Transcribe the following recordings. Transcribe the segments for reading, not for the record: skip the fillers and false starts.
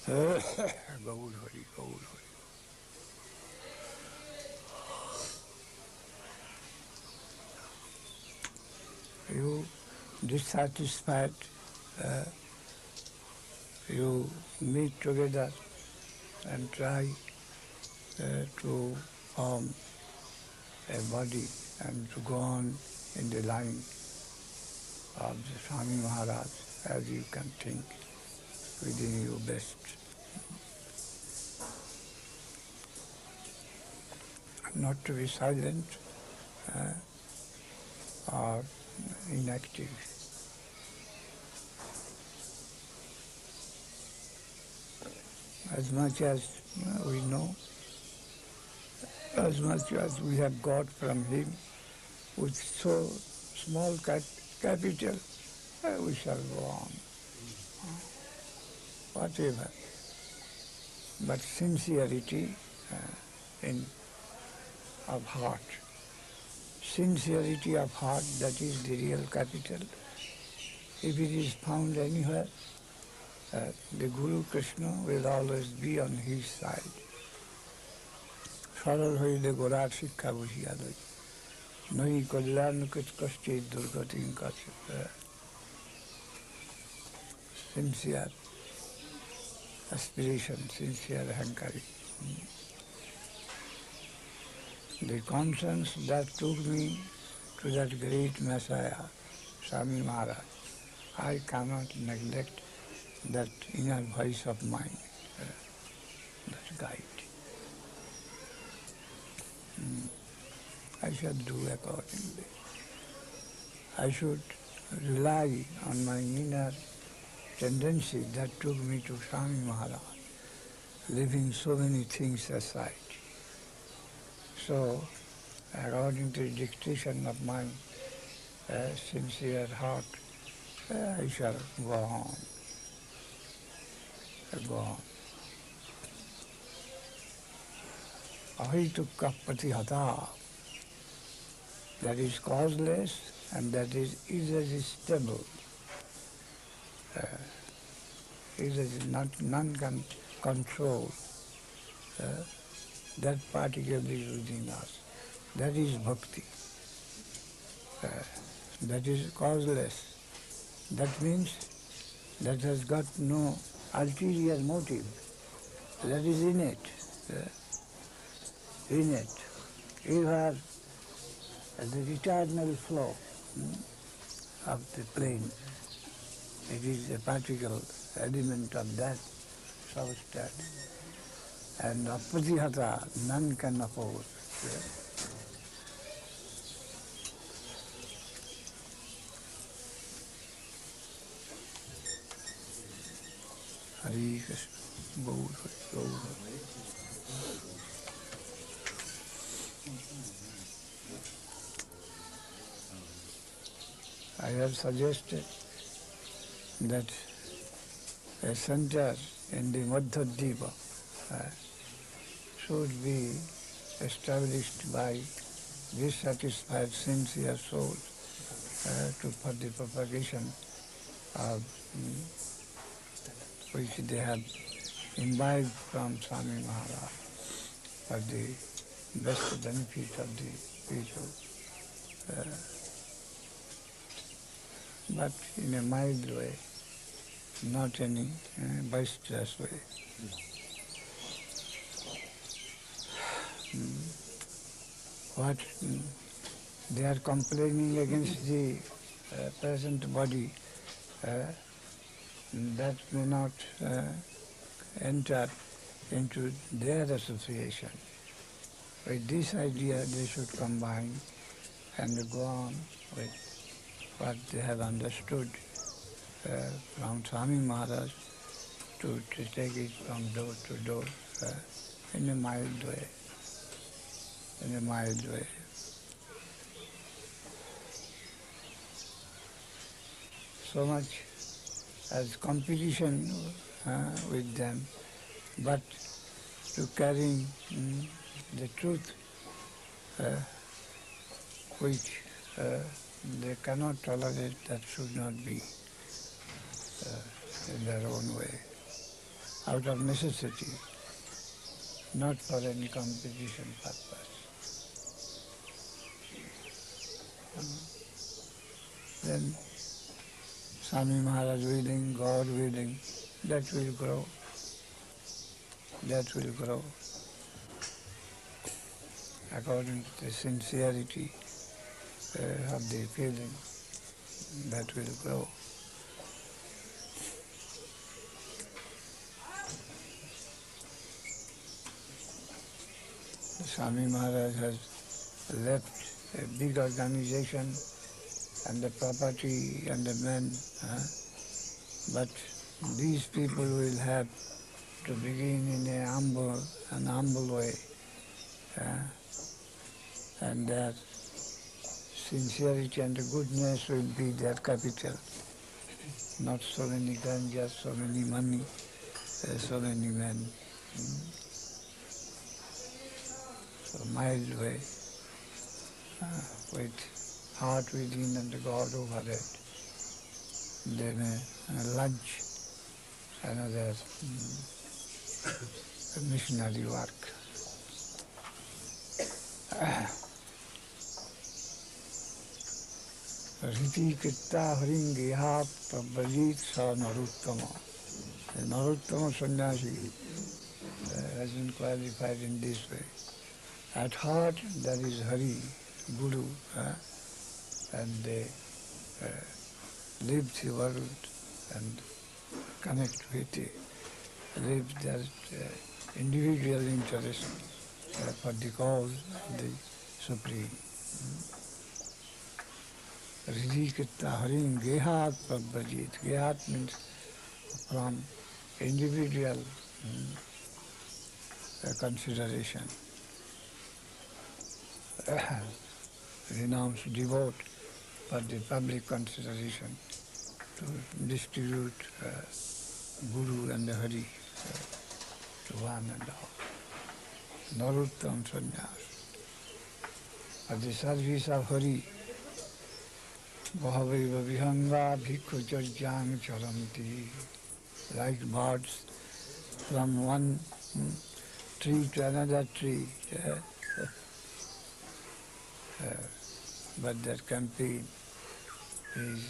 Gaur Hari, Gaur Hari. You dissatisfied, uh, you meet together and try to form a body and to go on in the line of the Swami Maharaj as you can think within you best. Not to be silent or inactive. As much as we know, as much as we have got from him, with so small capital, we shall go on. Whatever. But sincerity of heart. Sincerity of heart, that is the real capital. If it is found anywhere, the Guru Krishna will always be on his side. সরল হইলে গোড়ার শিক্ষা বুঝিয়া লই নই কল্যাণ কষ্টে দুর্গতি কাছে sincere aspiration, sincere hankari. The conscience that took me to that great Messiah, Swami Maharaj, I cannot neglect that inner voice of mine, that guide. I should do accordingly. I should rely on my inner tendency that took me to Swami Maharaj, leaving so many things aside. So, according to the dictation of my sincere heart, I shall go on. Go on. Ahitukka pratihata, that is causeless and that is irresistible. None can control that particle is within us. That is bhakti. That is causeless. That means that has got no ulterior motive. That is innate. Innate. You are the eternal flow of the plane. It is a particle, element of that substance. And apratihata, none can oppose. Hare Krishna, Gaur Hari, Gaur Hari. I have suggested that a center in the Madhya-dvipa should be established by dissatisfied sincere souls for the propagation of which they have imbibed from Swami Maharaj for the best benefit of the people. But in a mild way, not any boisterous way. What they are complaining against the present body, that may not enter into their association. With this idea, they should combine and go on with what they have understood from Swami Maharaj to take it from door to door in a mild way. In a mild way. So much as competition with them, but to carrying the truth which they cannot tolerate, that should not be in their own way. out of necessity, not for any competition purpose. Then Swami Maharaj willing, God willing, that will grow. That will grow according to the sincerity of the feeling. That will grow. Swami Maharaj has left a big organization and the property and the men, but these people will have to begin in an humble way, and their sincerity and goodness will be their capital. Not so many ganjas, so many money, so many men. So mild way, with heart within and God over it. Then lunch, another missionary work. Riti Kitta Haringeha Prabhajit Sa Naruttama. The Naruttama sannyasi has been qualified in this way. At heart there is Hari, Guru, and they live the world and connect with it, live their individual interest for the cause of the Supreme. Riji Kitta Harim Gehat Prabhajit. Gehat means from individual consideration. Renounce, devote for the public consideration to distribute Guru and the Hari to one and all. Naruttam sannyas. For the service of Hari, Bhavaiva vihanga bhikkhu charjang charanti. Like birds from one tree to another tree. But their campaign is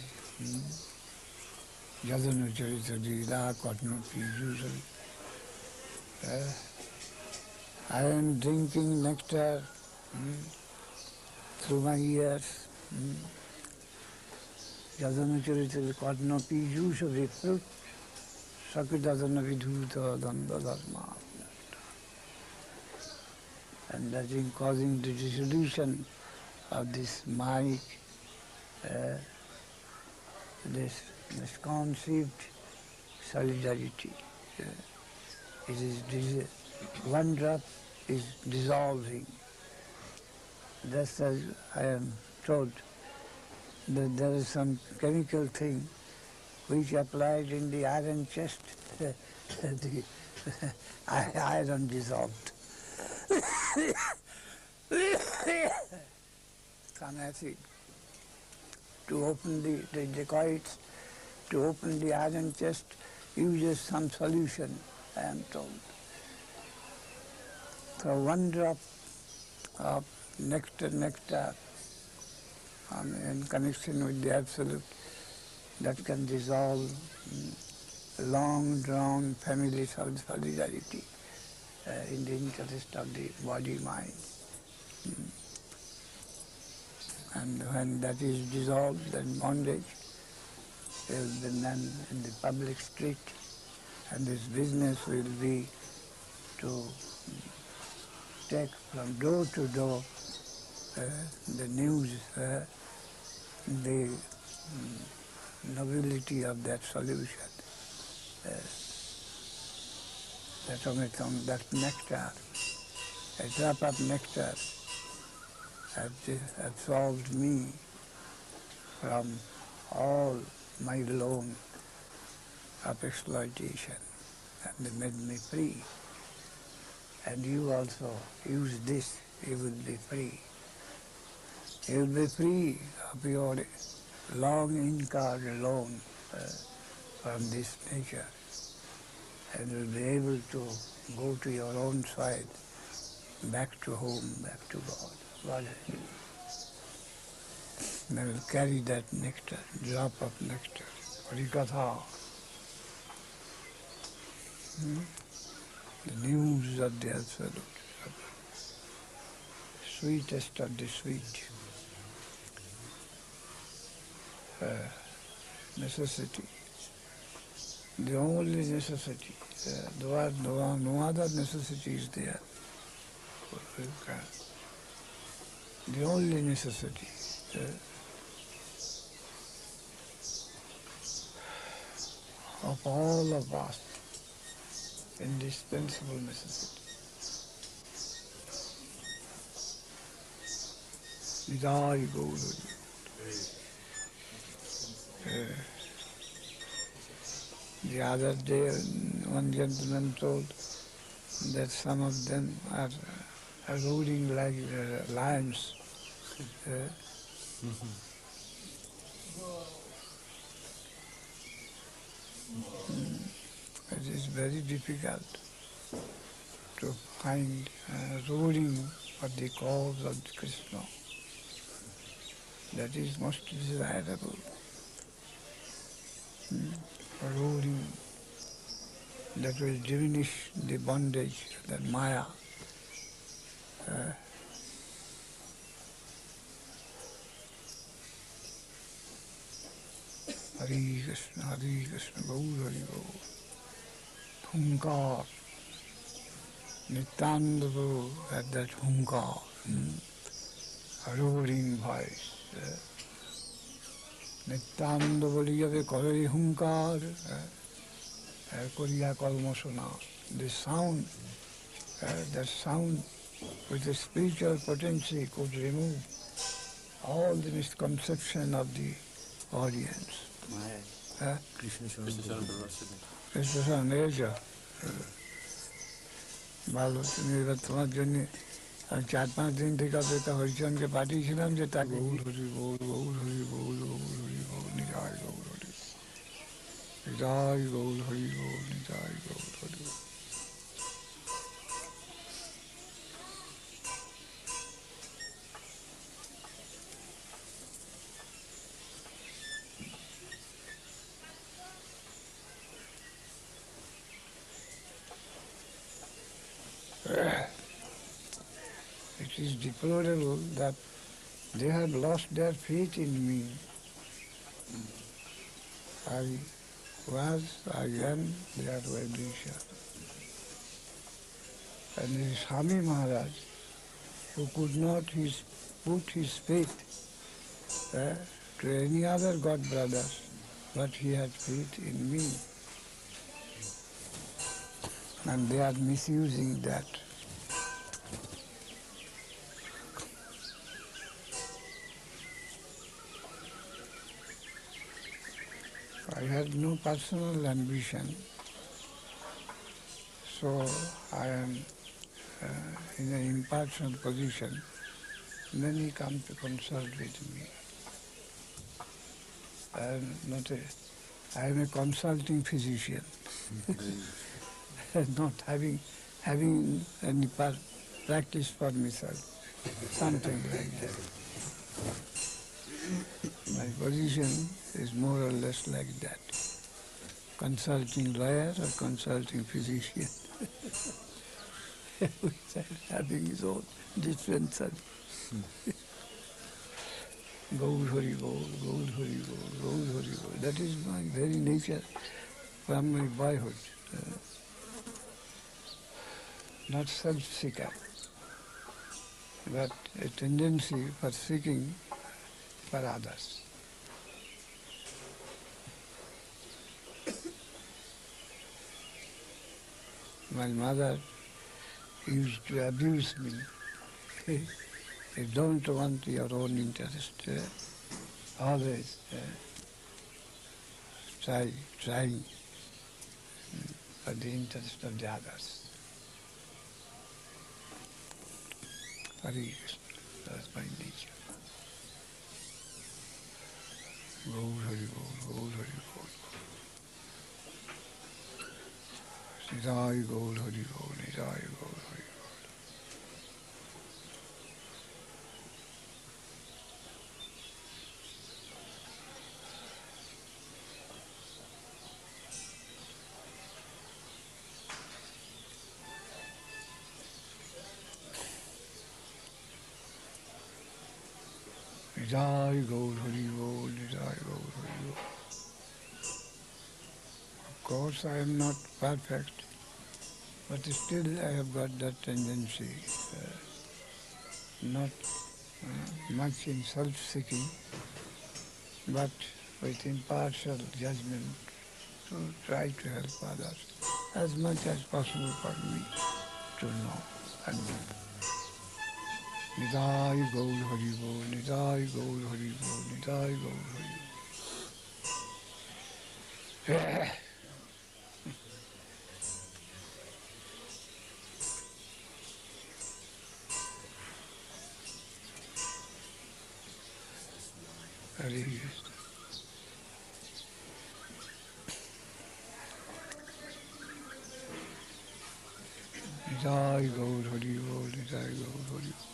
Yadanu Charita Dila Kotnupi usually. I am drinking nectar through my ears. Yadanu Charita Kotnupi usually fruit. Sakidadana Vidhuta Danda Dharma. And that is causing the dissolution of this Maya, this misconceived solidarity. It is one drop is dissolving. Just as I am told that there is some chemical thing which applied in the iron chest, the iron dissolved. Sannyasi, to open the dacoits, to open the iron chest, uses some solution, I am told. So one drop of nectar in connection with the Absolute, that can dissolve long-drawn family solidarity in the interest of the body-mind. And when that is dissolved, then bondage will be done in the public street, and this business will be to take from door to door the news, the nobility of that solution. That nectar, a drop of nectar has absolved me from all my loan of exploitation and made me free. And you also use this, you will be free. You will be free of your long incurred loan from this nature. and you'll be able to go to your own side, back to home, back to God. Vajra. They will carry that nectar, drop of nectar, Harikatha. The news of the Absolute, sweetest of the sweet, necessity, the only necessity. No other necessity is there. The only necessity. Of all of us, indispensable necessity. Nidai Gauru. The other day, one gentleman told that some of them are ruling like lions. It is very difficult to find ruling for the cause of Krishna. That is most desirable. Ruling that will diminish the bondage, that Maya. Hare Krishna, Gaur Hari Gaur. Hunkar, Nityananda at that Hunkar, roaring voice. Nityananda Boliyabe Kore Hunkar, Koriya Kalmosona. The sound, that sound with the spiritual potency could remove all the misconception of the audience. Krishna nature. ভালো তুমি এবার তোমার জন্য 4-5 দিন থেকে অপেক্ষা হরিচরণকে পাঠিয়েছিলাম যে তাকে Gour Hari Gour Gour Hari Gour Gour Hari Gour Nitai Gour Hari Nitai Gour Hari Gour Nitai Gour Hari. It is deplorable that they have lost their faith in me. I am their well-wisher. And the Swami Maharaj, who could not put his faith to any other god brother, but he had faith in me. And they are misusing that. I had no personal ambition, so I am in an impartial position. Then he come to consult with me. I am a consulting physician, not having any practice for myself, something like that. My position is more or less like that. Consulting lawyer or consulting physician. Having his own different Gaur Hari Gaur, Gaur Hari Gaur, Gaur Hari Gaur. That is my very nature from my boyhood. Not self-seeker, but a tendency for seeking for others. My mother used to abuse me. You don't want your own interest. Always trying for the interest of the others. Hare Krishna, that's my nature. Gaur Hari Gaur, Gaur Hari Gaur. Nidai Gaur Hari Gaur, Nidai Gaur Hari Nidai Gaur Hari Gaur, Nidai Gaur Hari Gaur. Of course I am not perfect, but still I have got that tendency, not much in self-seeking, but with impartial judgment to try to help others as much as possible for me to know and do. Nidai Gaur Hari Gaur, Nidai Gaur Hari Gaur, Nidai Gaur Hari Gaur. Hare Krishna. Nidai Gaur Hari Gaur, Nidai Gaur Hari Gaur.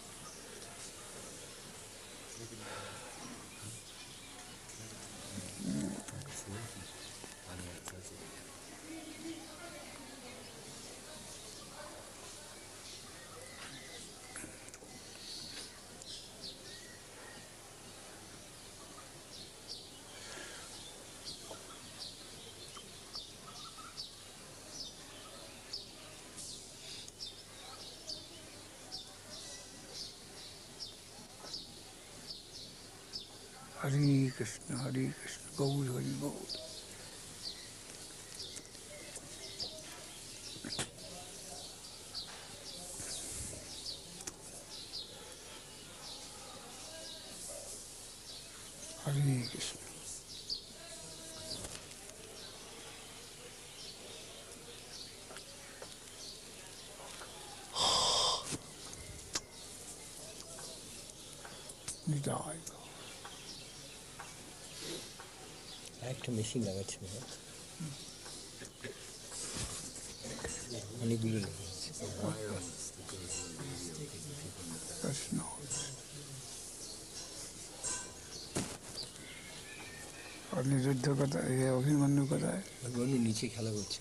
Hare Krishna, Hare Krishna, Gaur Hari Gaur. Hare Krishna. Nidai Gaur. একটা machine লাগাচ্ছে অনেকগুলো লেগেছে Krishna. Aniruddha কোথায়? এ অভিমন্যু কোথায়? অভিমন্যু নিচে খেলা করছে।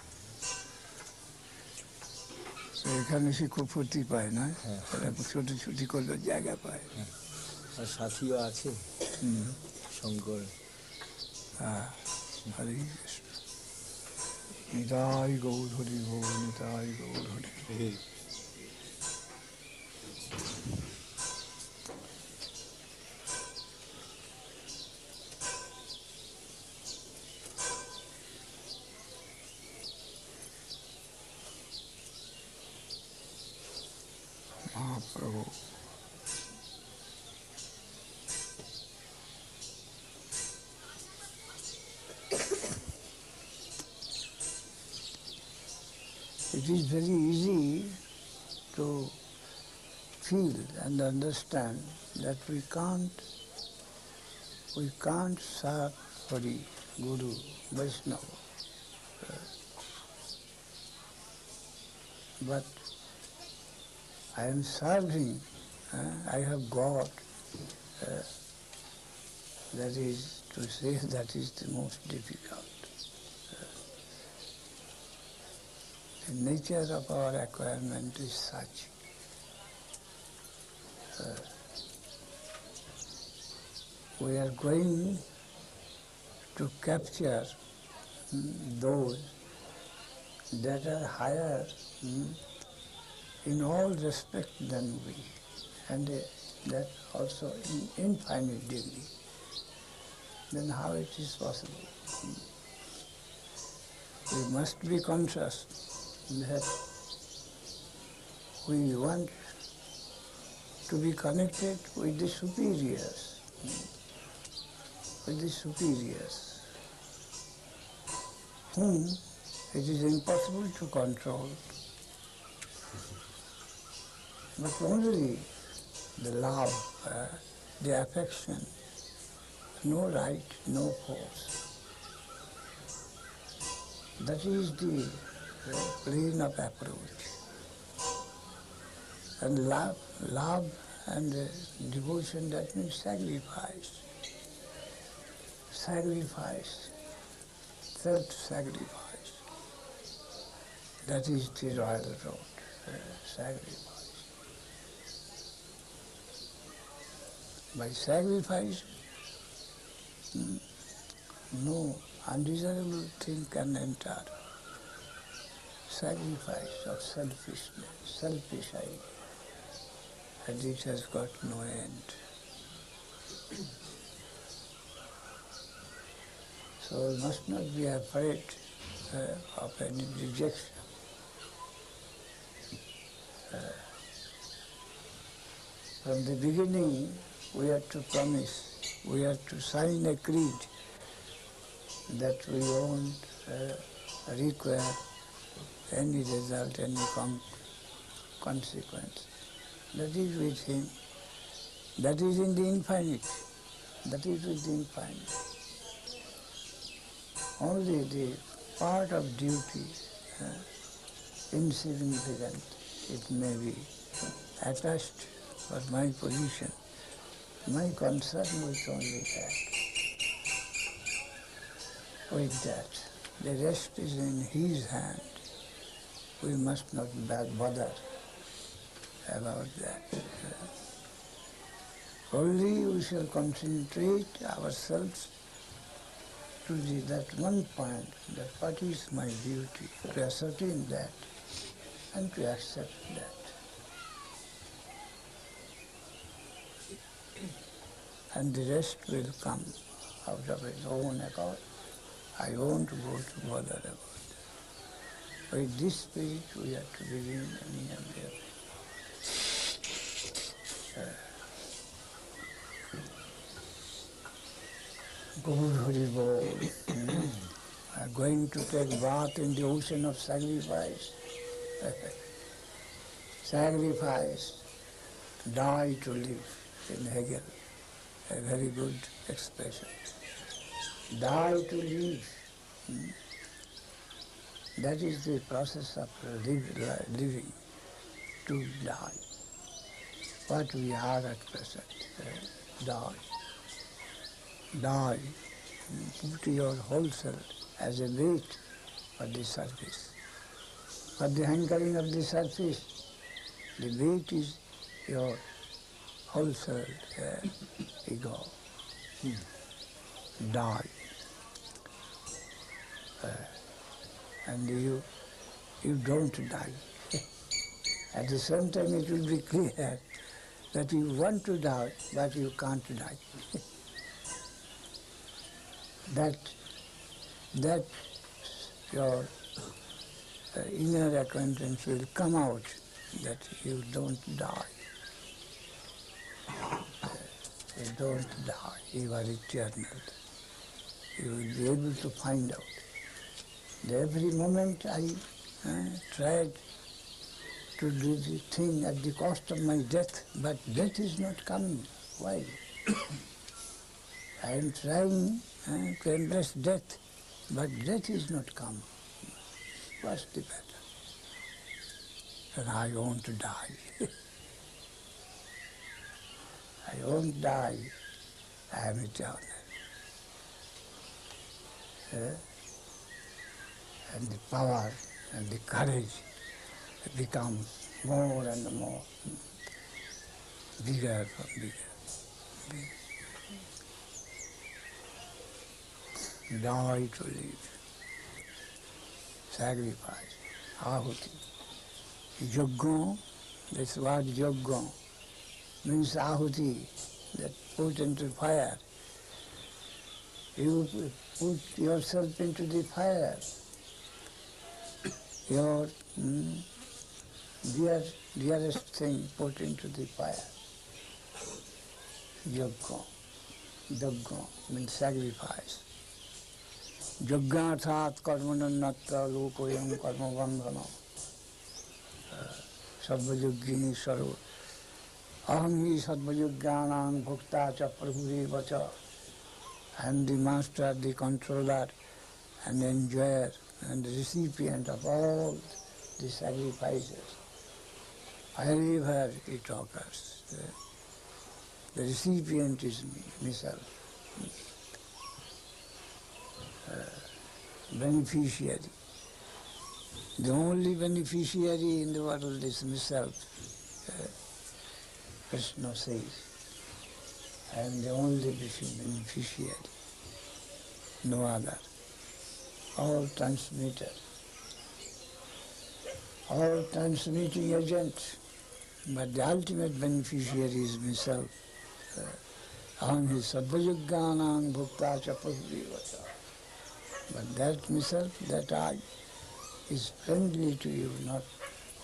তো এখানে সে খুব ফুর্তি পায় না, ছুটি করলে জায়গা পায়। আর সাথীও আছে শঙ্কর। হ্যাঁ, হরে Krishna. Nitai Gour Hari Gour, Nitai Gour Hari. Mahaprabhu it is very easy to feel and understand that we can't serve Hari, Guru, Vaishnava. But I am serving, I have got, that is to say, that is the most difficult. The nature of our acquirement is such. We are going to capture those that are higher in all respect than we, and that also in infinite degree. Then how it is possible? We must be conscious that we want to be connected with the superiors, whom it is impossible to control. But only the love, the affection, no right, no force. That is the plane of approach. And love and devotion, that means sacrifice. Sacrifice, self-sacrifice. That is the royal road, sacrifice. By sacrifice, no undesirable thing can enter. Sacrifice of selfishness, selfish idea, and it has got no end. So we must not be afraid of any rejection. From the beginning, we have to promise, we have to sign a creed that we won't require any result, any consequence. That is with him. That is in the infinite. That is with the infinite. Only the part of duty, insignificant, it may be attached for my position. My concern was only that. With that, the rest is in his hand. We must not bother about that. Only we shall concentrate ourselves to that one point, that what is my duty, to ascertain that and to accept that. And the rest will come out of its own accord. I won't go to bother about that. With this spirit we have to begin any and everything. Gaur Hari Bol. Going to take bath in the ocean of sacrifice. Sacrifice, die to live, in Hegel, a very good expression. Die to live. That is the process of living, to die. What we are at present, die. Die. Put your whole self as a weight for the surface. For the hankering of the surface, the weight is your whole self, ego. Die. And you don't die. At the same time it will be clear that you want to die, but you can't die. that your inner acquaintance will come out, that you don't die. You don't die, you are eternal. You will be able to find out. Every moment I tried to do the thing at the cost of my death, but death is not coming. Why? I am trying to embrace death, but death is not coming. What's the matter? And I want to die. I won't die. I am eternal. And the power and the courage becomes more and more bigger and bigger. Die to live. Sacrifice. Ahuti. Yajna, this word yajna means ahuti, that put into fire. You put yourself into the fire. Your dearest thing put into the fire. Yajna means sacrifice. Yajnathat karmanannatra lokoyam karma bandhana. Sarvajogini sarva. Aham hi sarvajogyanam bhukta cha prabhureva cha. I am the master, the controller and enjoyer and the recipient of all the sacrifices. Wherever it occurs, the recipient is me, myself. Beneficiary. The only beneficiary in the world is myself. Krishna says, I am the only beneficiary, no other. All transmitter, all transmitting agent, but the ultimate beneficiary is myself. Aham hi sarvayajnanam bhukta cha prabhuvata. But that myself, that I, is friendly to you, not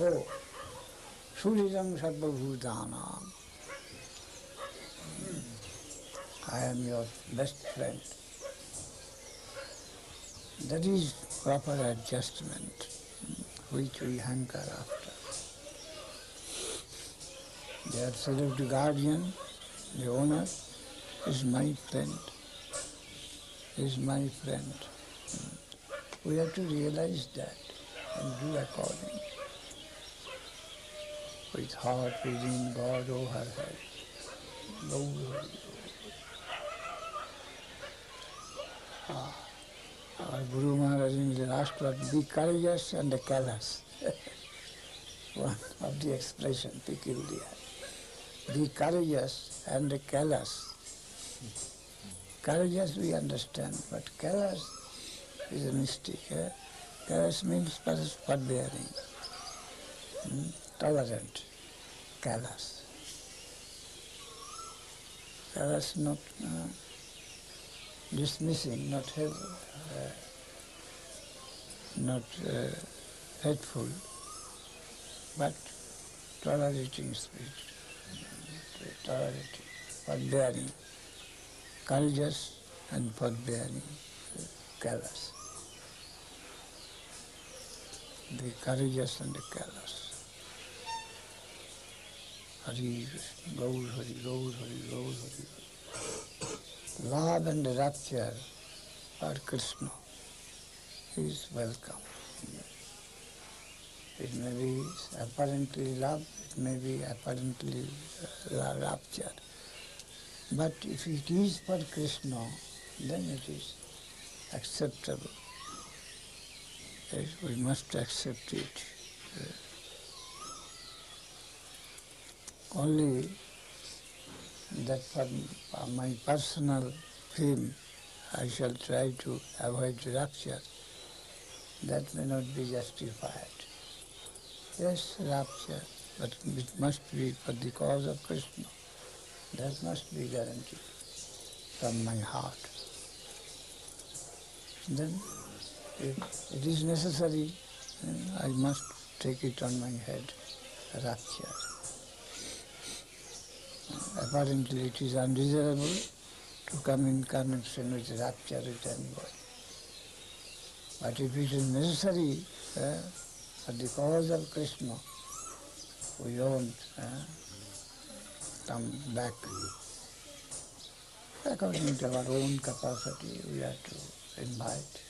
oh, suridam sarvabhutanam. I am your best friend. That is proper adjustment which we hanker after. The absolute guardian, the owner, is my friend, is my friend. We have to realize that and do according. With heart within God overhead. Our Guru Maharaj in the last word, be courageous and callous. One of the expression peculiar. Be courageous and callous. Courageous we understand, but callous is a mistake. Callous means forbearing, tolerant, callous. Callous not dismissing, not hateful, but tolerating speech, tolerating, forbearing, courageous and forbearing, callous. The courageous and the callous. Hari Krishna, Gaur Hari, Gaur Hari, Gaur Hari. Love and rapture for Krishna is welcome. It may be apparently love, it may be apparently rapture. But if it is for Krishna, then it is acceptable. Yes, we must accept it. Only that for my personal fame, I shall try to avoid rapture. That may not be justified. Yes, rapture, but it must be for the cause of Krishna. That must be guaranteed from my heart. Then, if it is necessary, then I must take it on my head, rapture. Apparently it is undesirable to come in connection with rapture with anybody. But if it is necessary for the cause of Krishna, we won't come back. According to our own capacity, we have to invite.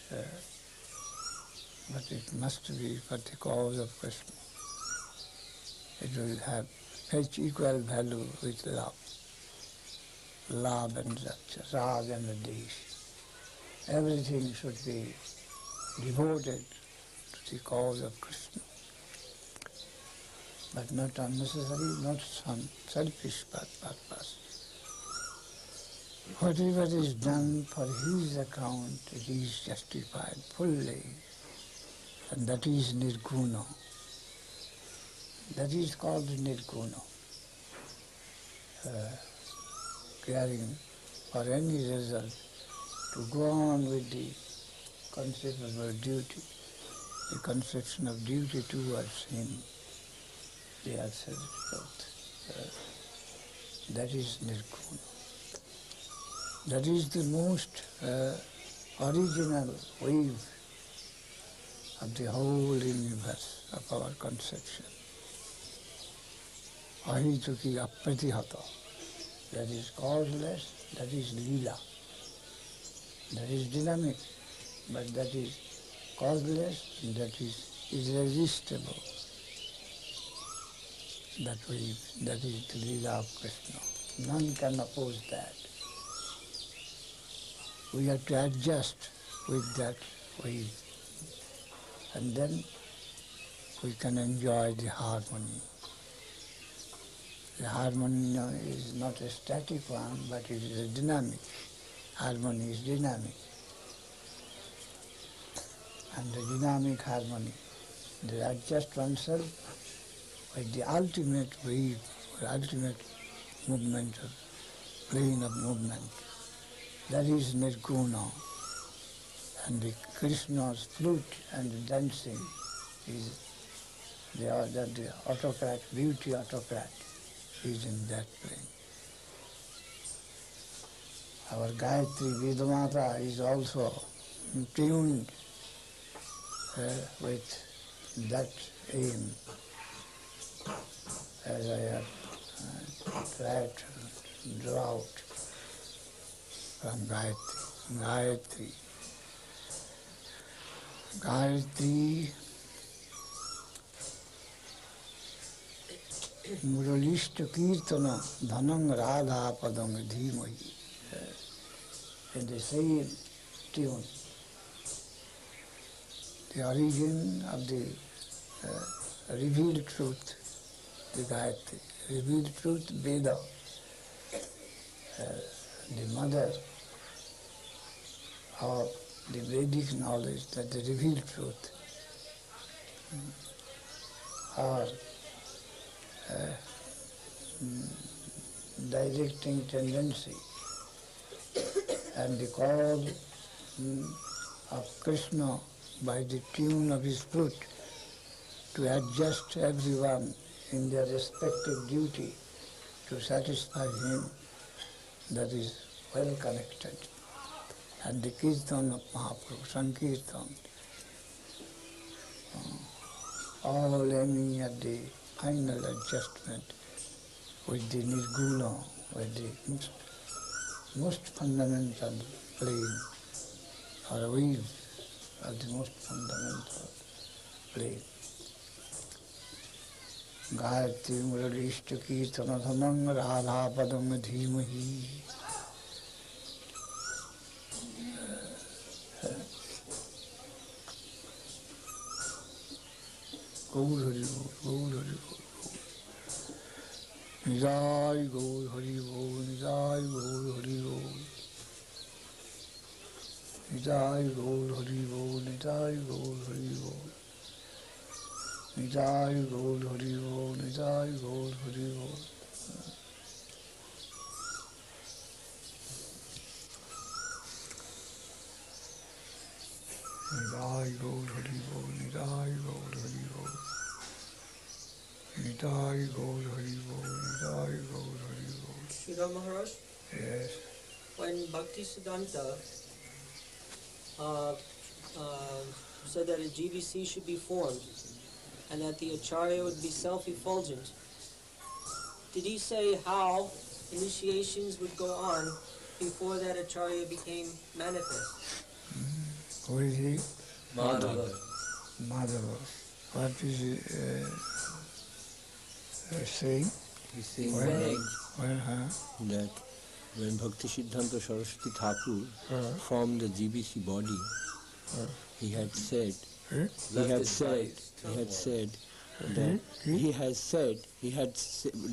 But it must be for the cause of Krishna. It will have fetch equal value with love. Love and rapture, rag and desh. Everything should be devoted to the cause of Krishna. But not unnecessary, not some selfish purpose. Whatever is done for his account, it is justified fully. And that is nirguna. That is called nirguna. Caring for any result, to go on with the conceivable duty, the conception of duty towards him, the absolute truth. That is nirguna. That is the most original wave of the whole universe of our conception. Ahituki apratihata. That is causeless, that is lila. That is dynamic, but that is causeless, that is irresistible. That is the Leela of Krishna. None can oppose that. We have to adjust with that wave, and then we can enjoy the harmony. The harmony is not a static one, but it is a dynamic. Harmony is dynamic. And the dynamic harmony, they adjust oneself with the ultimate wave, or ultimate movement, of plane of movement. That is Nirguna. And the Krishna's flute and the dancing is the autocrat, beauty autocrat is in that plane. Our Gayatri Vedamata is also tuned with that aim, as I have tried to draw out from Gayatri. Gayatri Muralishta Kirtana Dhanam Radha Padam Dhimahi. In the same tune, the origin of the revealed truth, the Gayatri, revealed truth, Veda, the mother of the Vedic knowledge, that the revealed truth, or directing tendency, and the call of Krishna by the tune of his flute to adjust everyone in their respective duty to satisfy him, that is well connected. And the Kirtan of Mahaprabhu, Sankirtan, all aiming at the final adjustment with the Nirguna, with the most fundamental plane, or wave of the most fundamental plane. Gayatri Muralishta Kirtana Dhanam Radha Padam Dhimahi. Gaur Hari Bol, Gaur Hari Bol. Nijai Gaur Hari Bol, Nijai Gaur Hari Bol. Nijai Gaur Hari Bol, Nijai Gaur Hari Bol. Nijai Gaur Hari Bol, Nijai Gaur Hari Bol. Nidai Gaur Hari Bol, Nidai Gaur Hari Bol. Nidai Gaur Hari Bol, Nidai Gaur Hari Bol. Sridhar Maharaj, Yes. when Bhakti Siddhanta said that a GBC should be formed and that the Acharya would be self-effulgent, did he say how initiations would go on before that Acharya became manifest? Who is he? Madhava. Madhava. What is he saying? He's saying that when Bhakti Siddhanta Saraswati Thakur formed the GBC body, he had said that he had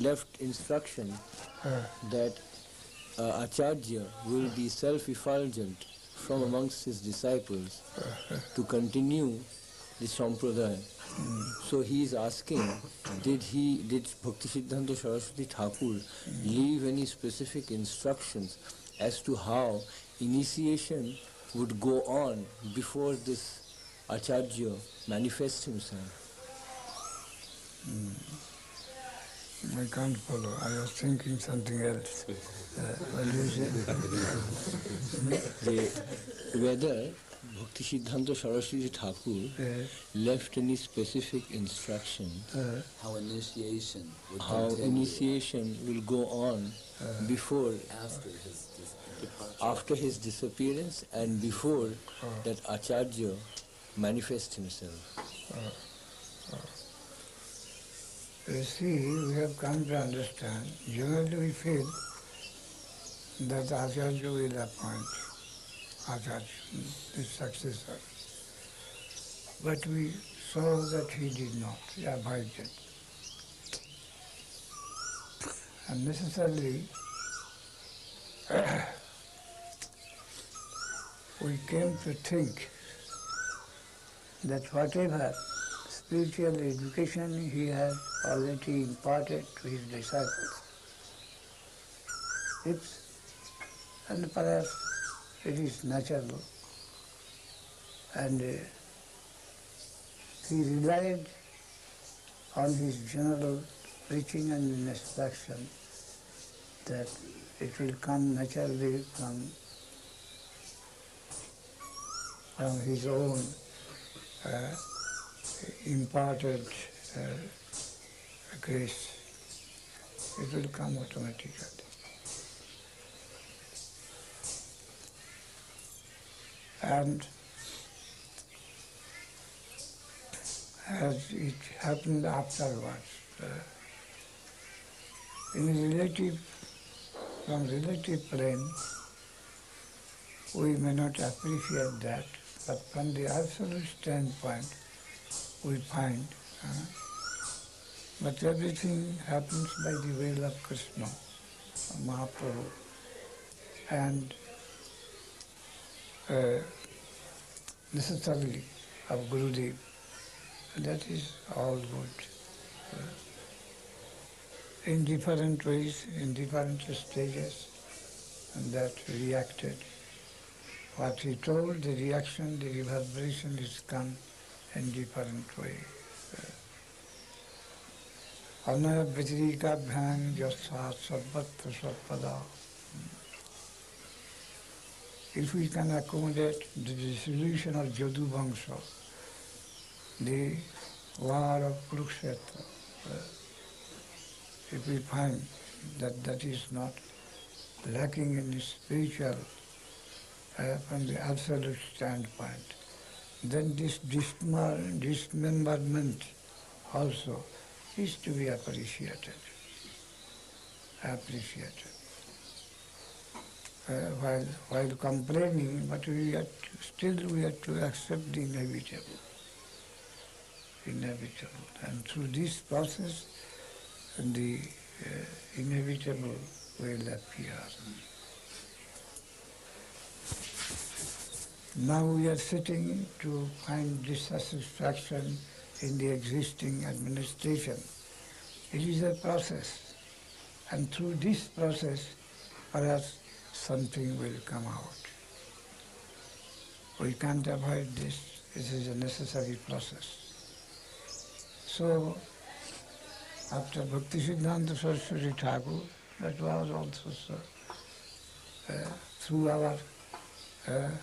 left instruction that Acharya will be self-effulgent from amongst his disciples to continue the Sampradaya. So he is asking, did Bhakti Siddhanta Saraswati Thakur leave any specific instructions as to how initiation would go on before this Acharya manifests himself? I can't follow. I was thinking something else. What do you say? Whether Bhakti Siddhanta Saraswati Thakur left any specific instruction how initiation would how continue initiation will go on before after his departure. his disappearance and before that Acharya manifest himself. You see, we have come to understand, generally we feel that Acharya will appoint Acharya, his successor. But we saw that he did not, he avoided. And necessarily, we came to think that whatever spiritual education he had already imparted to his disciples, and perhaps it is natural, and he relied on his general preaching and instruction that it will come naturally from his own imparted grace. It will come automatically. And as it happened afterwards, from relative plane, we may not appreciate that, but from the absolute standpoint, we find but everything happens by the will of Krishna, Mahaprabhu, and necessarily of Gurudev. That is all good. In different ways, in different stages, and that reacted. What he told, the reaction, the reverberation is come in different way. Anaya Vitrika Bhang Yasa Sabhatra Sapada. If we can accommodate the dissolution of Jadu Vangsha, the war of Kurukshetra, if we find that that is not lacking in the spiritual, from the absolute standpoint, then this dismemberment also is to be appreciated. While complaining, but we have to accept the inevitable. And through this process, the inevitable will appear. Now we are sitting to find dissatisfaction in the existing administration. It is a process, and through this process, perhaps something will come out. We can't avoid this. It is a necessary process. So, after Bhaktisiddhanta Saraswati Thakur, that was also so, through our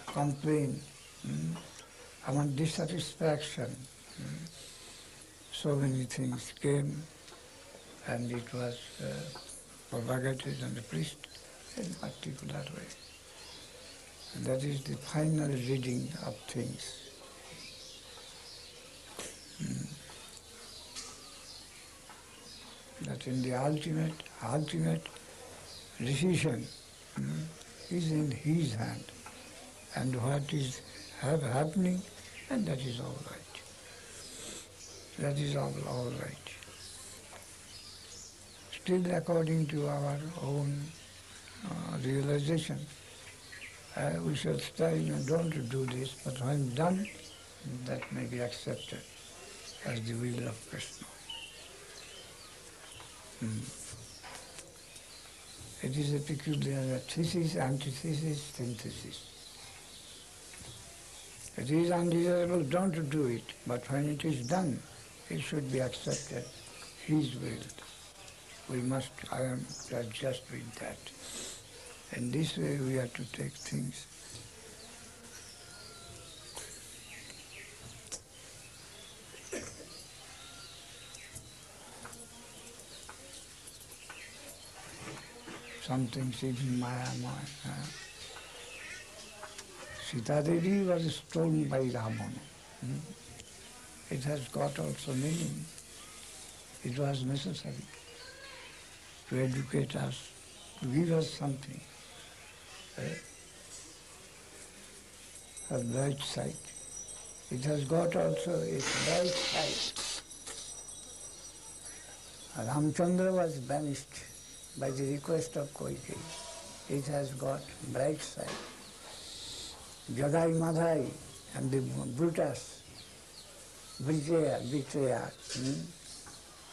complaint, our dissatisfaction, so many things came, and it was propagated and preached in a particular way. And that is the final reading of things. That in the ultimate decision is in his hand, and what is happening, and that is all right. That is all right. Still according to our own realization, we shall strive, don't do this, but when done, that may be accepted as the will of Krishna. It is a peculiar thesis, antithesis, synthesis. It is undesirable, don't do it, but when it is done, it should be accepted, his will. We must adjust with that. In this way we have to take things. Some things even Maya. Sita Devi was stoned by Ravana. It has got also meaning. It was necessary to educate us, to give us something, a bright side. It has got also its bright side. Ramchandra was banished by the request of Koikeyi. It has got bright side. Jagai Madhai and the Brutus, betrayer,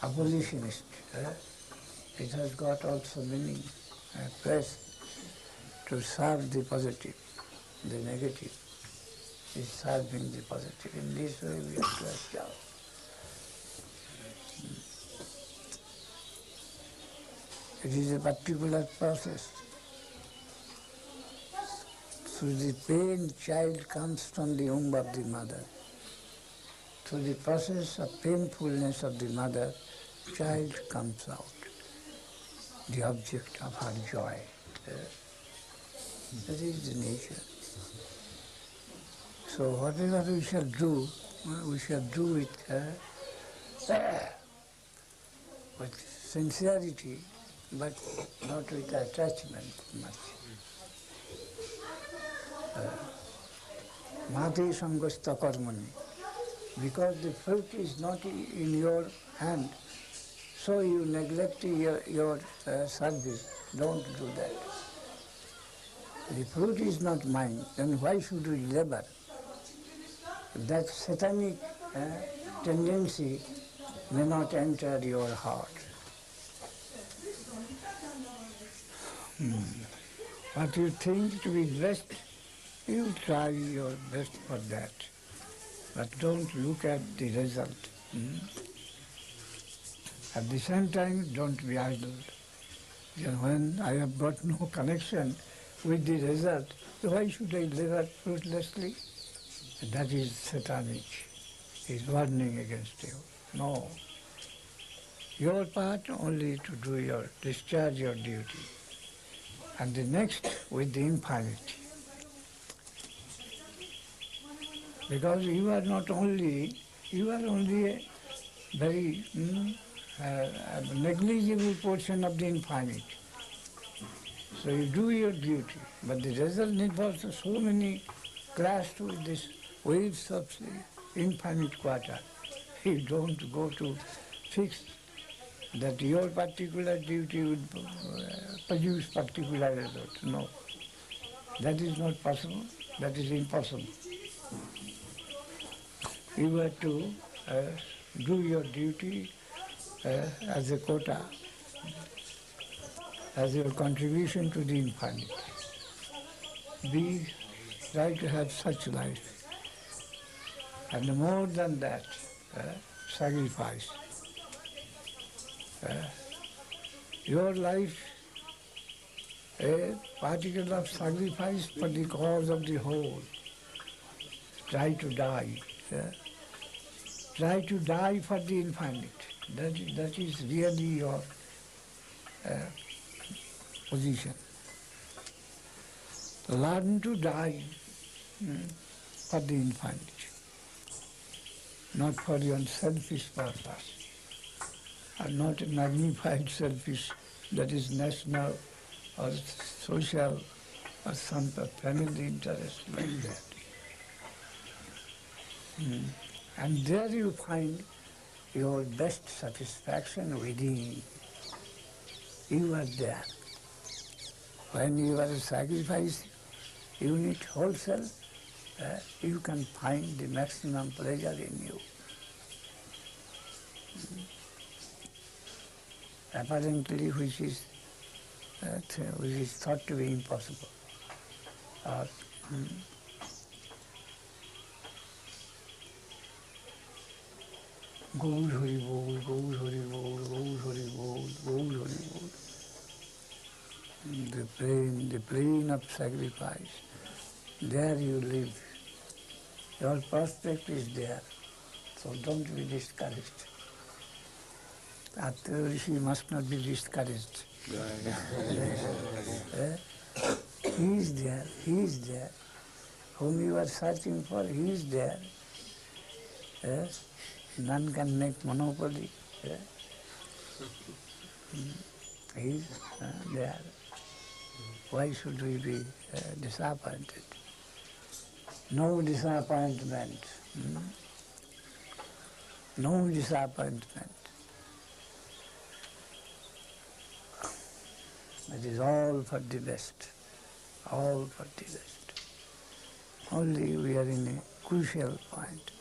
abolitionist. It has got also meaning, press to serve the positive, the negative is serving the positive. In this way we have to achieve. It is a particular process. Through the pain, child comes from the womb of the mother. Through the process of painfulness of the mother, child comes out, the object of her joy. That is the nature. So whatever we shall do it with sincerity, but not with attachment much. Mati sangasta karmani. Because the fruit is not in your hand, so you neglect your service. Don't do that. The fruit is not mine, then why should we labor? That satanic tendency may not enter your heart. What you think to be best, you try your best for that. But don't look at the result. At the same time, don't be idle. When I have got no connection with the result, so why should I labor fruitlessly? That is satanic. Is warning against you. No. Your part only to do discharge your duty. And the next with the infinity. Because you are only a very negligible portion of the infinite. So you do your duty, but the result involves so many clashed with this waves of the infinite quarter. You don't go to fix that your particular duty would produce particular result. No. That is not possible. That is impossible. You have to do your duty as a quota, as your contribution to the infinite. Try to have such life. And more than that, sacrifice. Your life, a particle of sacrifice for the cause of the whole. Try to die. Try to die for the infinite. That is really your position. Learn to die for the infinite, not for your selfish purpose, and not a magnified selfish, that is national or social or some family interest like that. And there you find your best satisfaction within. You are there. When you are a sacrifice unit whole self, you can find the maximum pleasure in you. Apparently, which is thought to be impossible. Gaur Hari Bol, Gaur Hari Bol, Gaur Hari Bol, Gaur Hari Bol. The plane of sacrifice. There you live. Your prospect is there. So don't be discouraged. Atra Rishi must not be discouraged. He is there, he is there. Whom you are searching for, he is there. None can make monopoly. He's there. Why should we be disappointed? No disappointment. No disappointment. It is all for the best. All for the best. Only we are in a crucial point.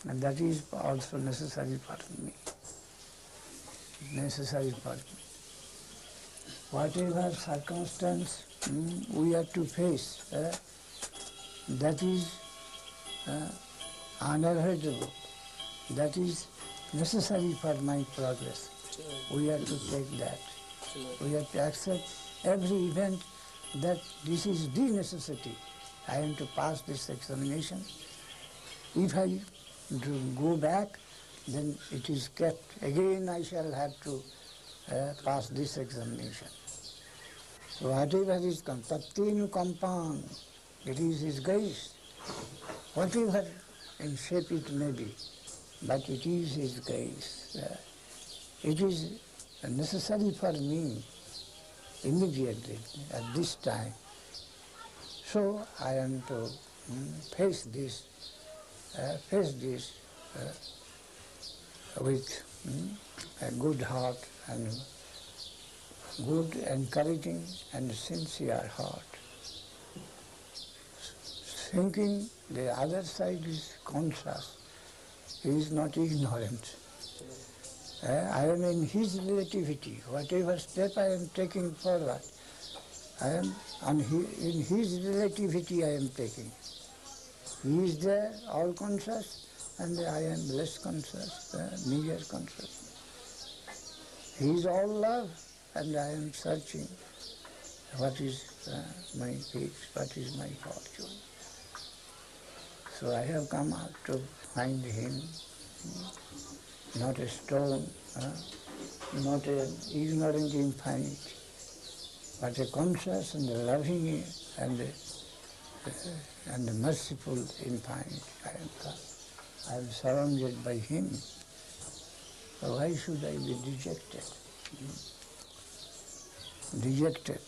And that is also necessary for me. Necessary for me. Whatever circumstance we have to face, that is unavoidable. That is necessary for my progress. We have to take that. We have to accept every event that this is the necessity. I am to pass this examination. If I go back, then it is kept. Again I shall have to pass this examination. So whatever is Tattinu Kampan, it is His grace. Whatever in shape it may be, but it is His grace. It is necessary for me immediately at this time. So I am to face this with a good heart and good, encouraging and sincere heart. Thinking the other side is conscious, he is not ignorant. I am in his relativity. Whatever step I am taking forward, I am in his relativity I am taking. He is there, all conscious, and I am less conscious, meager conscious. He is all love, and I am searching what is my fate, what is my fortune. So I have come out to find him, not a stone, not an ignorant infinite, but a conscious and a loving and a merciful infinite. I am surrounded by him. So why should I be dejected? Dejected.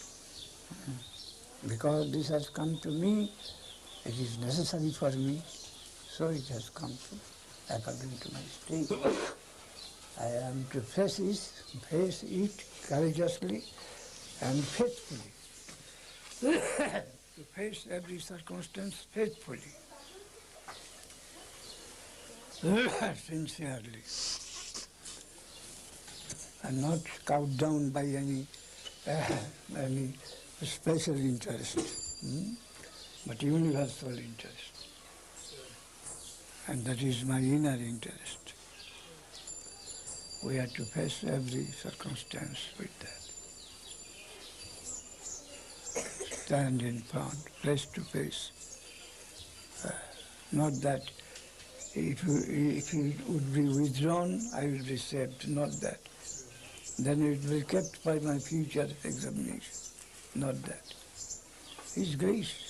Because this has come to me, it is necessary for me, so it has come to, according to my state. I am to face it courageously and faithfully. To face every circumstance faithfully, sincerely, and not cowed down by any special interest, but universal interest. And that is my inner interest. We have to face every circumstance with that. Stand in front, face to face. Not that if it would be withdrawn, I will be saved. Not that. Then it will be kept by my future examination. Not that. His grace.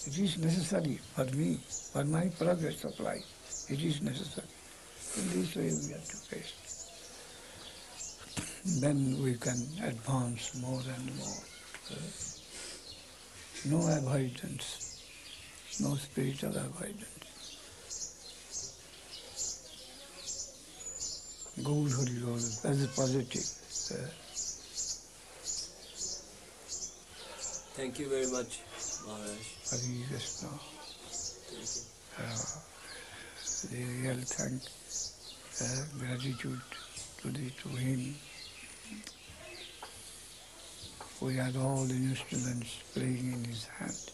It is necessary for me, for my progress of life. It is necessary. In this way we have to face. Then we can advance more and more. No avoidance, no spiritual avoidance. Gaur Hari Gaur, as positive. Thank you very much, Maharaj. Hari Krishna. Thank you. The real gratitude to him. We are all instruments playing in his hand.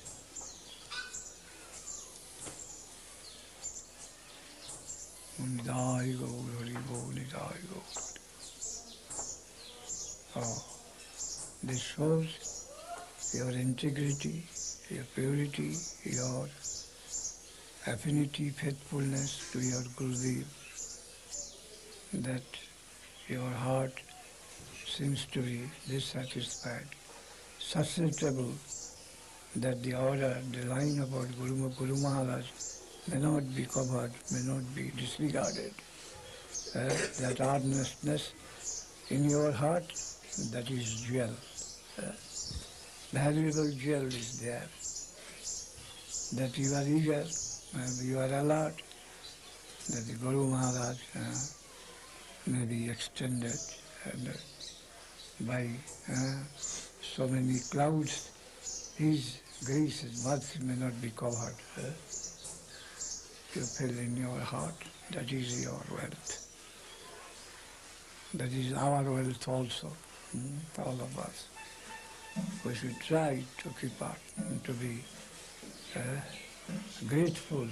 Nidai Gaur Hari Gaur, Nidai Gaur. Oh, this shows your integrity, your purity, your affinity, faithfulness to your Gurudev, that your heart seems to be dissatisfied, susceptible that the order, the line about Guru Maharaj may not be covered, may not be disregarded. That earnestness in your heart, that is jewel. Valuable jewel is there. That you are eager, you are alert, that the Guru Maharaj may be extended and by so many clouds, his grace, his mercy may not be covered. You feel in your heart, that is your wealth. That is our wealth also, all of us. We should try to keep up, to be grateful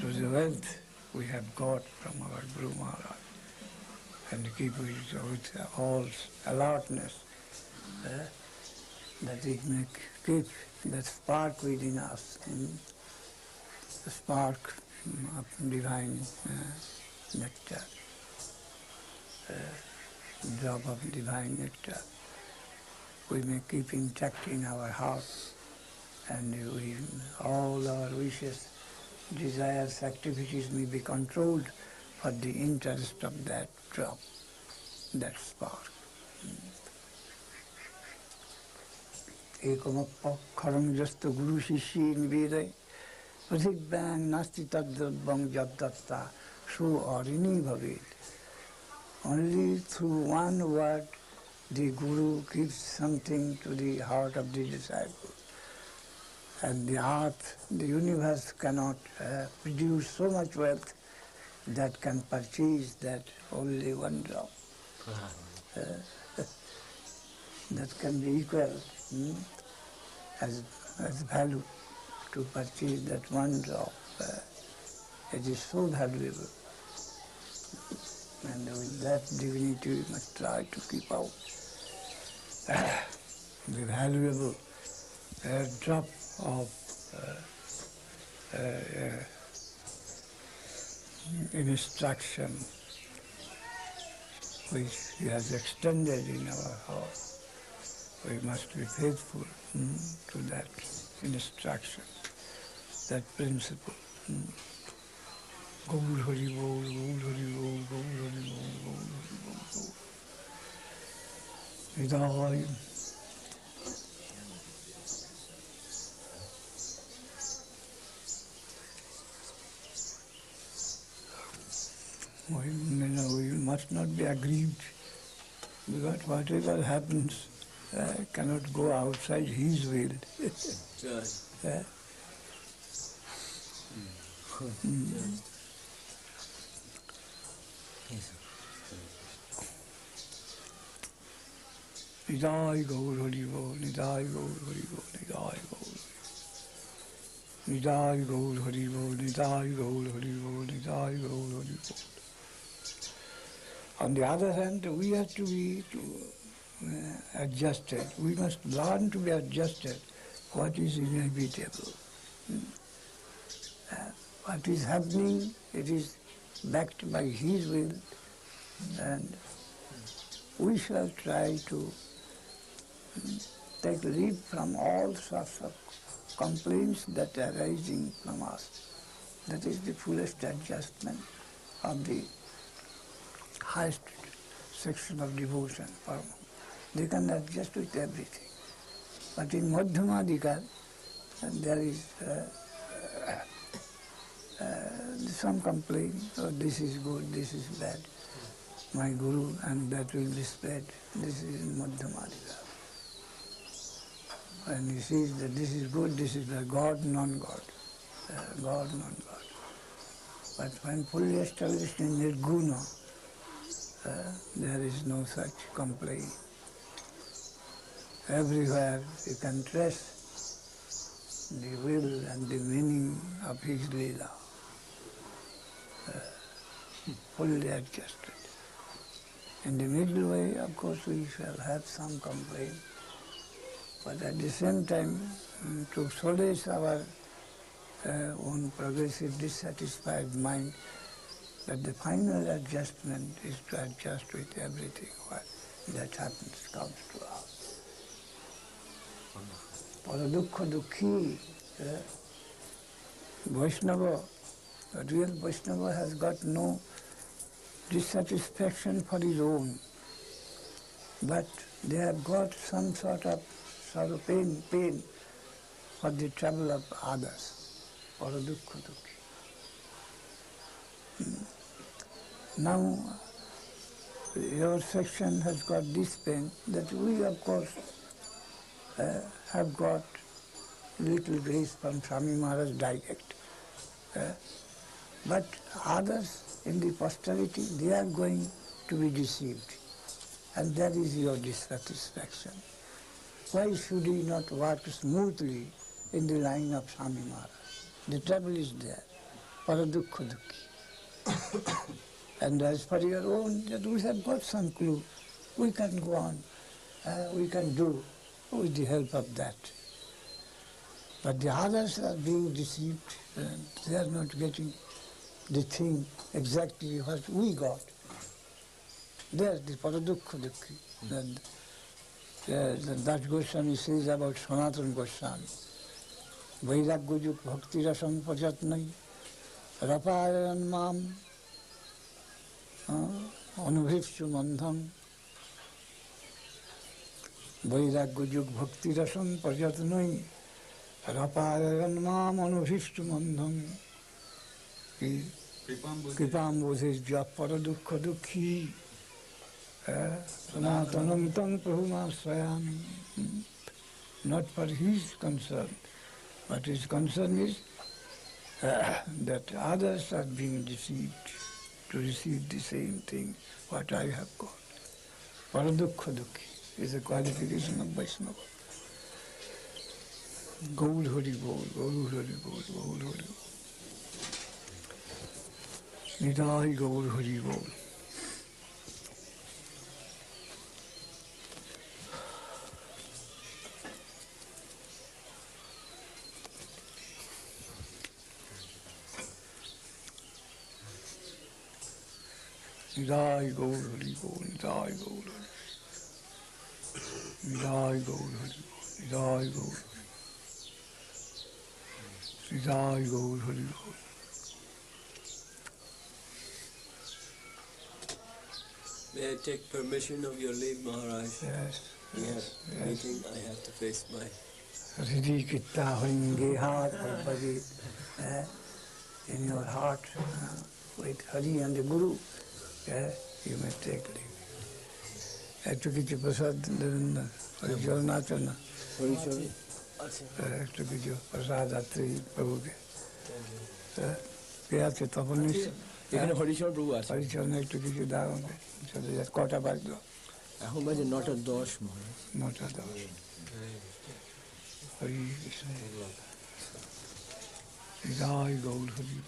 to the wealth we have got from our Guru Maharaj and keep it with all alertness that it may keep that spark within us, the spark of divine nectar, drop of divine nectar. We may keep intact in our hearts, and all our wishes, desires, activities may be controlled for the interest of that drop, that spark. Ekamapakharam jasta guru shishi nivede prasidbang nasti taddrabbang jaddatta shu arini bhaved. Only through one word the Guru gives something to the heart of the disciple. And the earth, the universe cannot produce so much wealth that can purchase that only one drop. That can be equal as value to purchase that one drop. It is so valuable. And with that dignity we must try to keep out the valuable drop of instruction which He has extended in our heart. We must be faithful to that instruction, that principle. Gaur Hari Bol, Gaur Hari Bol, Gaur Hari Bol, Gaur Hari Bol, Gaur. Hidayah. We must not be aggrieved, because whatever happens cannot go outside His will. Nidai Gaur Hari Bol, Nidai Gaur Hari Bol, Nidai Gaur. Nidai Gaur Hari Bol, Nidai Gaur Hari Bol, Nidai Gaur Hari Bol. On the other hand, we have to be adjusted. We must learn to be adjusted. What is inevitable? What is happening, it is backed by His will, and we shall try to take leave from all sorts of complaints that are arising from us. That is the fullest adjustment of the highest section of devotion. They can adjust with everything. But in Madhyamadikar, there is some complaint, oh, this is good, this is bad. My Guru, and that will be spread. This is in Madhyamadikar. And he sees that this is good, this is bad. God, non-God. God, non-God. But when fully established in Nirguna, there is no such complaint. Everywhere you can trace the will and the meaning of His Leela, fully adjusted. In the middle way, of course, we shall have some complaint, but at the same time, to solace our own progressive dissatisfied mind, that the final adjustment is to adjust with everything what that happens, comes to us. Para dukkha dukkhi, Vaishnava, a real Vaishnava has got no dissatisfaction for his own, but they have got some sort of pain for the trouble of others, or dukkha dukhi. Now, your section has got this pain that we, of course, have got little grace from Swami Maharaj direct. But others in the posterity, they are going to be deceived. And that is your dissatisfaction. Why should he not work smoothly in the line of Swami Maharaj? The trouble is there, para dukkha dukhi. And as for your own, that we have got some clue. We can go on, we can do with the help of that. But the others are being deceived, and they are not getting the thing exactly what we got. There's the Paradukkha Dukhi. And that Goswami says about Sanatana Goswami. Vairagya juk bhakti rasam pajatnai rapayan mam anubhivchu mandham. Vairagya juk bhakti rasam pajatnai rapayan mam anubhivchu mandham. Kripam bodhis jya paradukha dukhi sanatanam tam prabhuma swayami. Not for his concern, but his concern is that others are being deceived to receive the same thing what I have got. Paradukha dukhi is a qualification of Vaishnava. Gaur Hari Bol, Gaur Hari Bol, Gaur Hari Bol. Nidai Gaur Hari Bol. Nidai Gaur Hari Bol, Nidai Gaur Hari. Nidai Gaur Hari Bol, Nidai Gaur Hari. Nidai Gaur Hari Bol. May I take permission of your leave, Maharaj? Yes. We have meeting. I have to face my. Ready kitta hoinge heart bhaji in your heart with Hari and the Guru. You may take leave. Ekটু কিছু প্রসাদ দেবেন না, হরিচল নাচন না, একটু কিছু প্রসাদ আছে প্রভুকে। কে আছে তখন এখানে হরিচরণ প্রভু আছে। হরিচরণে একটু কিছু দাও আমাকে, চলে যায়। কটা বাজলো? এখন বাজে 9:10 মহারাজ। 9:10। হরি কৃষ্ণ। হৃদয় গৌর হরি।